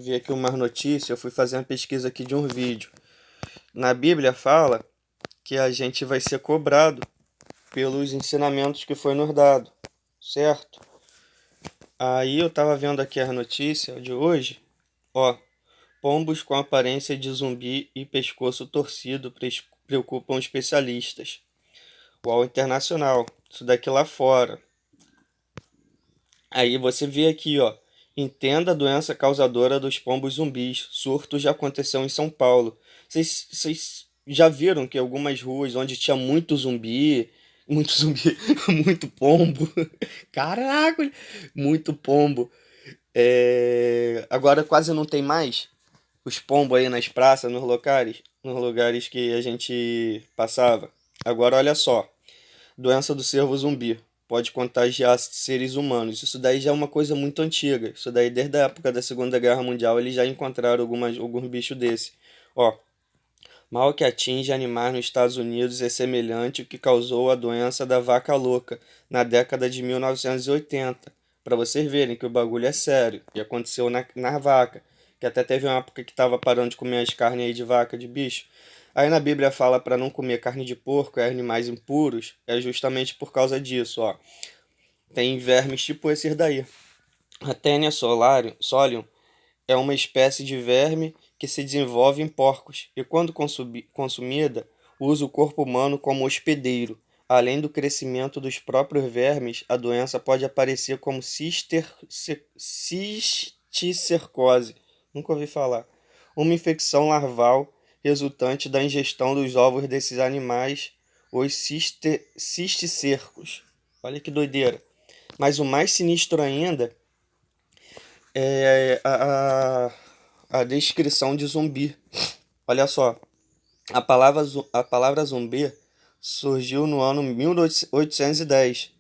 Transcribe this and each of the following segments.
Vi aqui umas notícias, eu fui fazer uma pesquisa aqui de um vídeo. Na Bíblia fala que a gente vai ser cobrado pelos ensinamentos que foi nos dado, certo? Aí eu tava vendo aqui a notícia de hoje, ó, pombos com aparência de zumbi e pescoço torcido preocupam especialistas. UOL Internacional, isso daqui lá fora. Aí você vê aqui, ó, entenda a doença causadora dos pombos zumbis. Surto já aconteceu em São Paulo. Vocês já viram que algumas ruas onde tinha muito zumbi, muito pombo, caraca, muito pombo. Agora quase não tem mais os pombos aí nas praças, nos lugares que a gente passava. Agora olha só. Doença do cervo zumbi. Pode contagiar seres humanos. Isso daí já é uma coisa muito antiga. Isso daí, desde a época da Segunda Guerra Mundial, eles já encontraram alguns bichos desse. Ó, mal que atinge animais nos Estados Unidos é semelhante ao que causou a doença da vaca louca na década de 1980. Para vocês verem que o bagulho é sério. E aconteceu na vaca. Que até teve uma época que tava parando de comer as carnes aí de vaca, de bicho. Aí na Bíblia fala para não comer carne de porco e animais impuros, é justamente por causa disso, ó. Tem vermes tipo esses daí. A Taenia solium é uma espécie de verme que se desenvolve em porcos e, quando consumida, usa o corpo humano como hospedeiro. Além do crescimento dos próprios vermes, a doença pode aparecer como cisticercose. Nunca ouvi falar. Uma infecção larval resultante da ingestão dos ovos desses animais, os cisticercos. Olha que doideira. Mas o mais sinistro ainda é a descrição de zumbi. Olha só, a palavra zumbi surgiu no ano 1810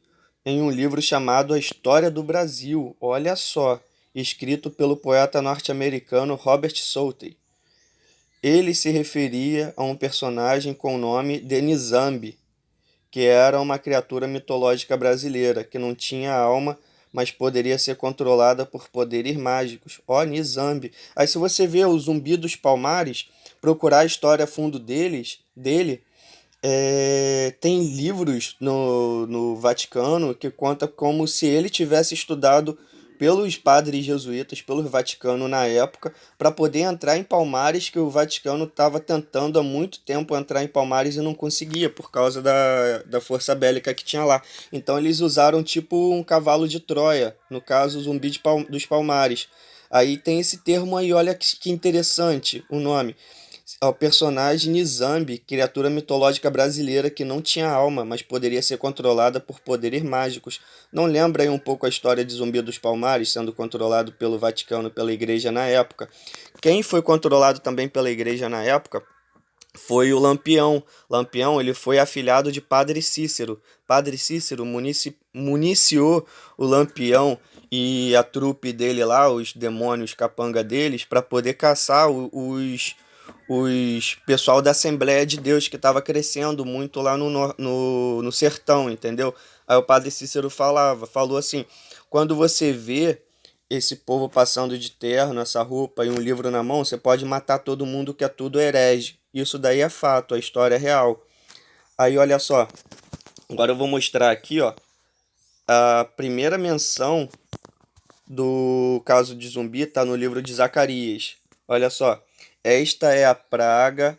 em um livro chamado A História do Brasil. Olha só, escrito pelo poeta norte-americano Robert Southey. Ele se referia a um personagem com o nome de Nizambi, que era uma criatura mitológica brasileira, que não tinha alma, mas poderia ser controlada por poderes mágicos. Ó, Nizambi. Aí se você vê o Zumbi dos Palmares, procurar a história a fundo dele, tem livros no Vaticano que conta como se ele tivesse estudado pelos padres jesuítas, pelo Vaticano na época, para poder entrar em Palmares, que o Vaticano estava tentando há muito tempo entrar em Palmares e não conseguia, por causa da força bélica que tinha lá. Então eles usaram tipo um cavalo de Troia, no caso o Zumbi dos Palmares. Aí tem esse termo aí, olha que interessante o nome ao personagem Nizambi, criatura mitológica brasileira que não tinha alma, mas poderia ser controlada por poderes mágicos. Não lembra aí um pouco a história de Zumbi dos Palmares, sendo controlado pelo Vaticano, pela Igreja na época? Quem foi controlado também pela Igreja na época foi o Lampião. Lampião, ele foi afilhado de Padre Cícero. Padre Cícero municiou o Lampião e a trupe dele lá, os demônios capanga deles, para poder caçar os pessoal da Assembleia de Deus que estava crescendo muito lá no sertão, entendeu? Aí o Padre Cícero falou assim: quando você vê esse povo passando de terno, essa roupa e um livro na mão, você pode matar todo mundo que é tudo herege. Isso daí é fato, a história é real. Aí olha só, agora eu vou mostrar aqui, ó, a primeira menção do caso de zumbi está no livro de Zacarias. Olha só, esta é a praga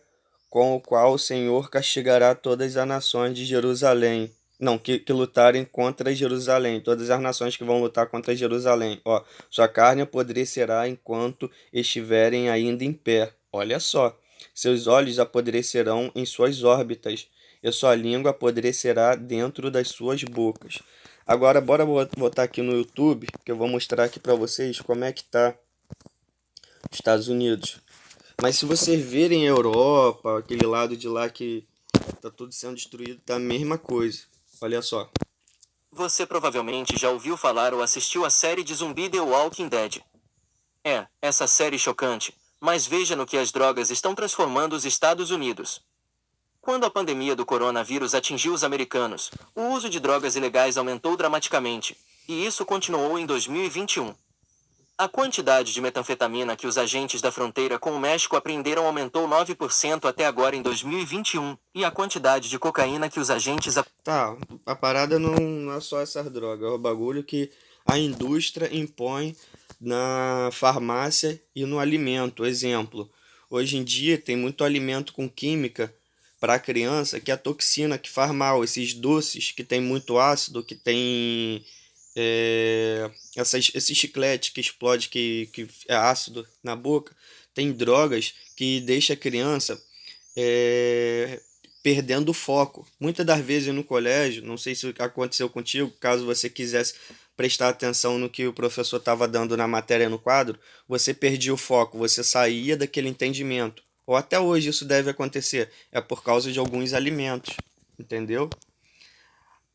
com o qual o Senhor castigará todas as nações de Jerusalém. Não, que lutarem contra Jerusalém, todas as nações que vão lutar contra Jerusalém. Ó, sua carne apodrecerá enquanto estiverem ainda em pé. Olha só, seus olhos apodrecerão em suas órbitas, e sua língua apodrecerá dentro das suas bocas. Agora, bora botar aqui no YouTube, que eu vou mostrar aqui pra vocês como é que tá os Estados Unidos. Mas se vocês verem a Europa, aquele lado de lá que tá tudo sendo destruído, tá a mesma coisa. Olha só. Você provavelmente já ouviu falar ou assistiu a série de zumbi The Walking Dead. Essa série chocante, mas veja no que as drogas estão transformando os Estados Unidos. Quando a pandemia do coronavírus atingiu os americanos, o uso de drogas ilegais aumentou dramaticamente, e isso continuou em 2021. A quantidade de metanfetamina que os agentes da fronteira com o México apreenderam aumentou 9% até agora em 2021, e a quantidade de cocaína que os agentes... Tá, a parada não é só essas drogas, é o bagulho que a indústria impõe na farmácia e no alimento. Exemplo, hoje em dia tem muito alimento com química para a criança que é a toxina que faz mal. Esses doces que tem muito ácido, que tem esse chiclete que explode, que é ácido na boca, tem drogas que deixa a criança é, perdendo o foco. Muitas das vezes no colégio, não sei se aconteceu contigo, caso você quisesse prestar atenção no que o professor estava dando na matéria no quadro, você perdia o foco, você saía daquele entendimento. Ou até hoje isso deve acontecer, é por causa de alguns alimentos, entendeu?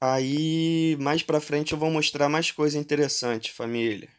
Aí, mais pra frente eu vou mostrar mais coisa interessante, família.